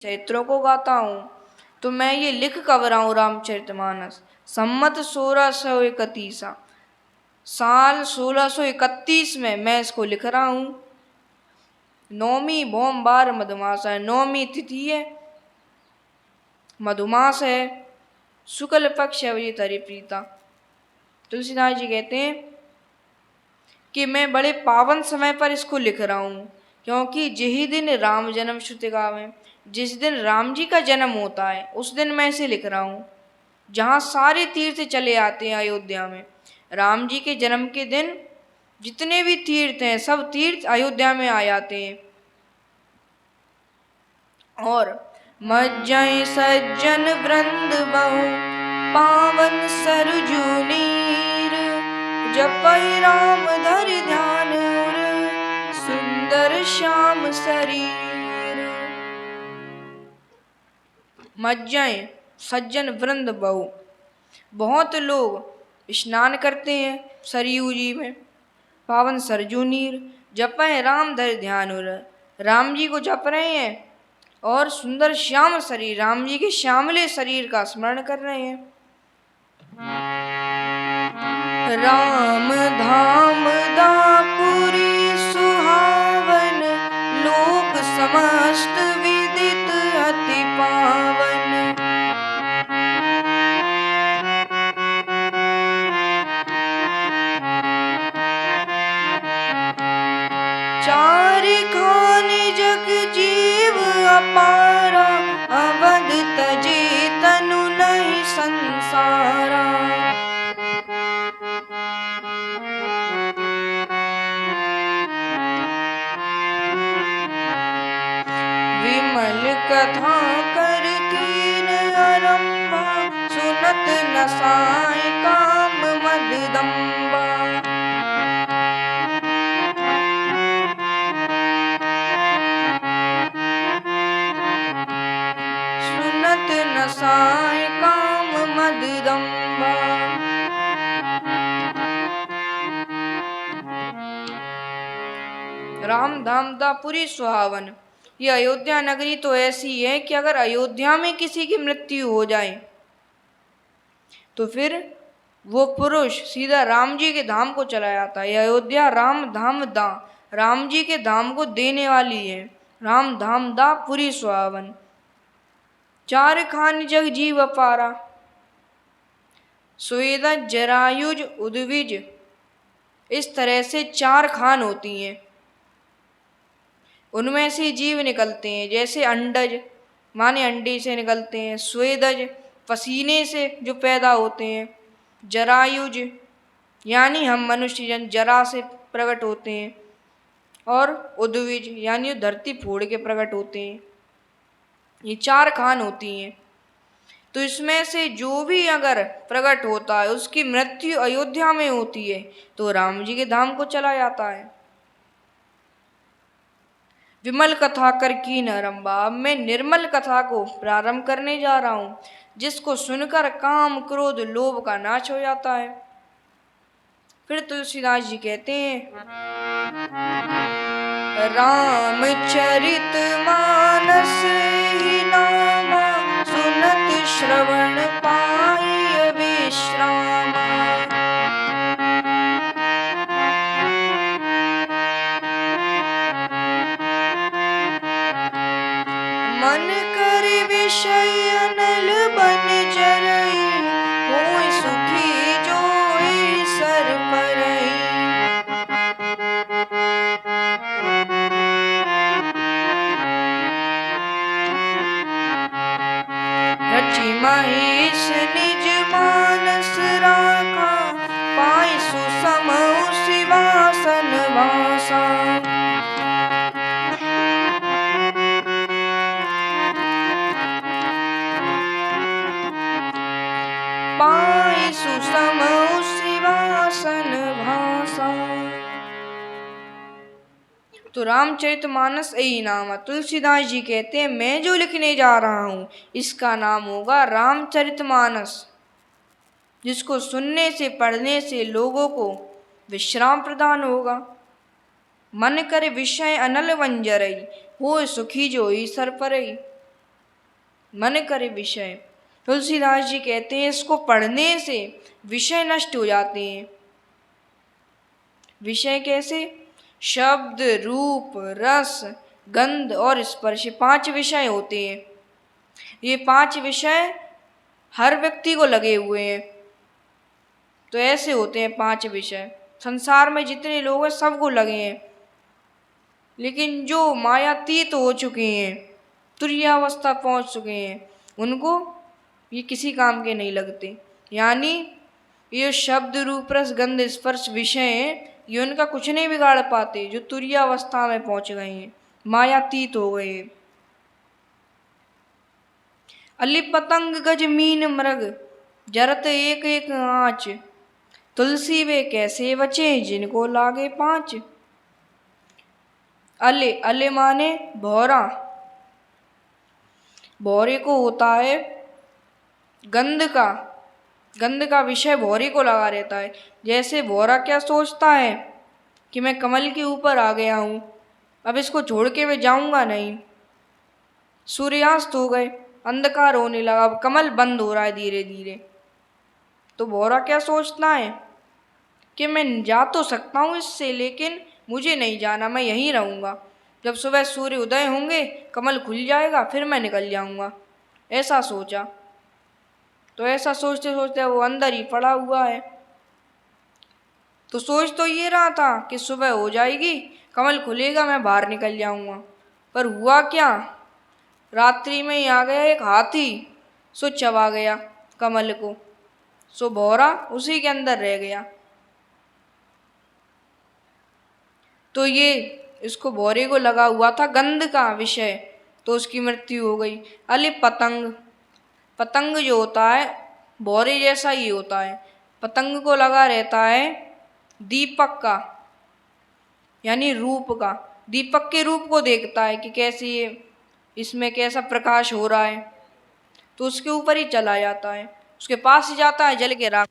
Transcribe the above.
चरित्रों को गाता हूँ। तो मैं ये लिख कब रहा हूँ रामचरितमानस सम्मत 1631 साल 1631 में मैं इसको लिख रहा हूँ। नौमी भौम बार मधुमास है, नौमी तिथि है, मधुमास है, शुक्ल पक्ष अवधि प्रीता। तुलसीदास जी कहते हैं कि मैं बड़े पावन समय पर इसको लिख रहा हूँ, क्योंकि यही दिन राम जन्म श्रुति गावे, जिस दिन राम जी का जन्म होता है उस दिन मैं इसे लिख रहा हूँ। जहाँ सारे तीर्थ चले आते हैं अयोध्या में, राम जी के जन्म के दिन जितने भी तीर्थ हैं सब तीर्थ अयोध्या में आ जाते हैं। और मज्जय सज्जन वृंद बहु पावन सरजू नीर, जपै राम धरि ध्यान उर, सुंदर श्याम शरीर। मज्जय सज्जन वृंद बहु, बहुत लोग स्नान करते हैं सरयू जी में, पावन सरजू नीर, जपै राम धरि ध्यान उर, राम जी को जप रहे हैं और सुंदर श्याम शरीर, राम जी के श्यामले शरीर का स्मरण कर रहे हैं। राम धाम दापुरी सुहावन, लोक समस्त विदित अति पावन। चार खान जग जीव अपारा, अवध तजे तनु नहीं संसारा। विमल कथा कर कीन आरंभा, सुनत नसाय काम मद दंबा। सुनत नसाय काम मद दंबा। राम धाम दापुरी सुहावन, ये अयोध्या नगरी तो ऐसी है कि अगर अयोध्या में किसी की मृत्यु हो जाए तो फिर वो पुरुष सीधा राम जी के धाम को चला जाता है। अयोध्या राम धाम दा, राम जी के धाम को देने वाली है। राम धाम दा पुरी सुहावन, चार खान जग जीव अपारा, स्वेदा जरायुज उद्विज, इस तरह से चार खान होती हैं, उनमें से जीव निकलते हैं। जैसे अंडज माने अंडे से निकलते हैं, स्वेदज पसीने से जो पैदा होते हैं, जरायुज यानी हम मनुष्य जन जरा से प्रकट होते हैं, और उद्विज यानी धरती फोड़ के प्रकट होते हैं। ये चार खान होती हैं। तो इसमें से जो भी अगर प्रकट होता है उसकी मृत्यु अयोध्या में होती है तो राम जी के धाम को चला जाता है। विमल कथा कर कीन आरंभा, अब मैं निर्मल कथा को प्रारंभ करने जा रहा हूं, जिसको सुनकर काम क्रोध लोभ का नाश हो जाता है। फिर तुलसीदास जी कहते हैं, रामचरित मानस ही नामा, सुनत श्रवण पाई विश्रामा। मन कर विषय अनल बन जरई, होय सुखी जोई सर परई। रचि महेश निज मानस राखा, पाई सुसमउ सिंहासन वासा। पाई सुसमउ सिंहासन भासा। तो रामचरितमानस यही नाम है। तुलसीदास जी कहते हैं मैं जो लिखने जा रहा हूं इसका नाम होगा रामचरितमानस, जिसको सुनने से पढ़ने से लोगों को विश्राम प्रदान होगा। मन कर विषय अनल वंजरई, हो सुखी जो ईसर परई। मन करे विषय। तुलसीदास जी कहते हैं इसको पढ़ने से विषय नष्ट हो जाते हैं। विषय कैसे? शब्द, रूप, रस, गंध और स्पर्श, 5 विषय होते हैं। ये 5 विषय हर व्यक्ति को लगे हुए हैं। तो ऐसे होते हैं 5 विषय। संसार में जितने लोग हैं सबको लगे हैं, लेकिन जो मायातीत हो चुके हैं, तुरीयावस्था पहुंच चुके हैं, उनको ये किसी काम के नहीं लगते। यानी ये शब्द, रूप, रस, गंध, स्पर्श विषय हैं, ये उनका कुछ नहीं बिगाड़ पाते। जो तुरीयावस्था में पहुंच गए हैं, मायातीत हो गए हैं। अली पतंग गज मीन मृग, जरत एक एक आँच, तुलसी वे कैसे बचे जिनको लागे 5। अले, अले माने भौरा। भौरे को होता है गंध का विषय भौरे को लगा रहता है। जैसे भौरा क्या सोचता है कि मैं कमल के ऊपर आ गया हूँ, अब इसको छोड़ के मैं जाऊंगा नहीं। सूर्यास्त हो गए, अंधकार होने लगा, अब कमल बंद हो रहा है धीरे धीरे। तो भौरा क्या सोचता है कि मैं जा तो सकता हूँ इससे, लेकिन मुझे नहीं जाना, मैं यहीं रहूँगा। जब सुबह सूर्य उदय होंगे, कमल खुल जाएगा, फिर मैं निकल जाऊँगा। ऐसा सोचा। तो ऐसा सोचते सोचते वो अंदर ही पड़ा हुआ है। तो सोच तो ये रहा था कि सुबह हो जाएगी, कमल खुलेगा, मैं बाहर निकल जाऊँगा। पर हुआ क्या, रात्रि में ही आ गया एक हाथी, सो चबा गया कमल को। सो भौरा उसी के अंदर रह गया। तो ये इसको भौरे को लगा हुआ था गंध का विषय, तो उसकी मृत्यु हो गई। अली पतंग, पतंग जो होता है भौरे जैसा ही होता है। पतंग को लगा रहता है दीपक का, यानी रूप का। दीपक के रूप को देखता है कि कैसे ये इसमें कैसा प्रकाश हो रहा है, तो उसके ऊपर ही चला जाता है, उसके पास ही जाता है, जल के राख